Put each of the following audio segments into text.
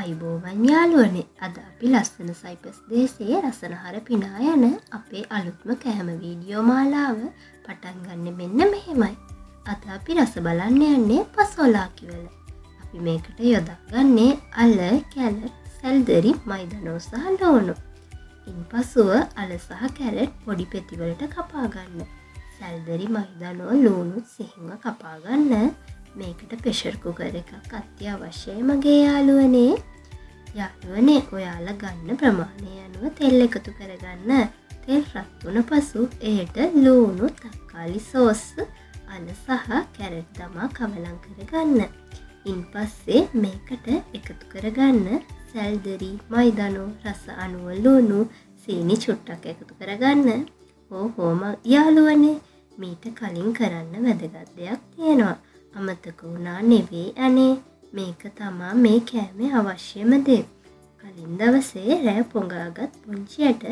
අයිබෝවන් යාළුවනේ අද අපි ලස්සන සයිපස් දේශයේ රසනහර පිනා යන අපේ අලුත්ම කෑම වීඩියෝ මාලාව පටන් ගන්න මෙන්න මෙහෙමයි. අද අපි රස බලන්න යන්නේ පසෝලාකි වල. අපි මේකට යොදා ගන්නේ අල, කැරට්, සැල්දරි, මයිදනෝ සහ ලෝණු. ඉන්පසුව අල සහ කැරට් පොඩි පෙති වලට කපා ගන්න. සැල්දරි, මයිදනෝ, ලූණු සිහින්ව කපා ගන්න. මේකට ප්‍රෙෂර් කුකර් එකක් අත්‍යවශ්‍යයි මගේ යාළුවනේ. යාළුවනේ ඔයාලා ගන්න ප්‍රමාණය අනුව තෙල් එකතු කරගන්න. තෙල් රත් වුණ පසු එයට ලූණු, තක්කාලි සෝස්, අල සහ කැරට් දමා කවලම් කරගන්න. ඉන්පස්සේ මේකට එකතු කරගන්න සැල්දරි, මයිදනෝ, රස අණුව ලූණු, සීනි චුට්ටක් එකතු කරගන්න. ඕහොම යාළුවනේ මීට කලින් කරන්න වැදගත් දෙයක් තියෙනවා. අමතක වුණා නෙවෙයි අනේ. මේක තමා මේ කෑමේ අවශ්‍යම දේ. කලින් දවසේ රෑ පොඟාගත් පුංචි ඇට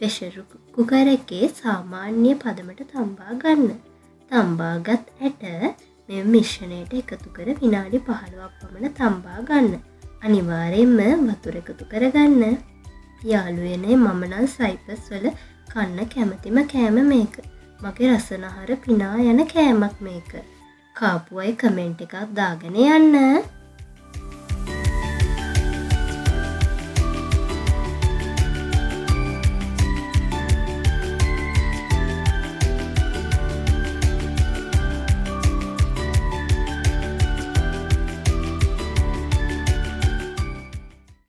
ප්‍රෙෂර් කුකර් එකේ සාමාන්‍ය පදමට තම්බා ගන්න. තම්බාගත් ඇට මේ මිශ්‍රණයට එකතු කර විනාඩි 15ක් පමණ තම්බා ගන්න. අනිවාර්යයෙන්ම වතුර එකතු කරගන්න. යාළුවනේ මම නම් සයිපස් වල කන්න කැමතිම කෑම මේක. මගේ රසනහර පිනා යන කෑමක් මේක. කාපු අය කමෙන්ට් එකක් දාගෙන යන්න.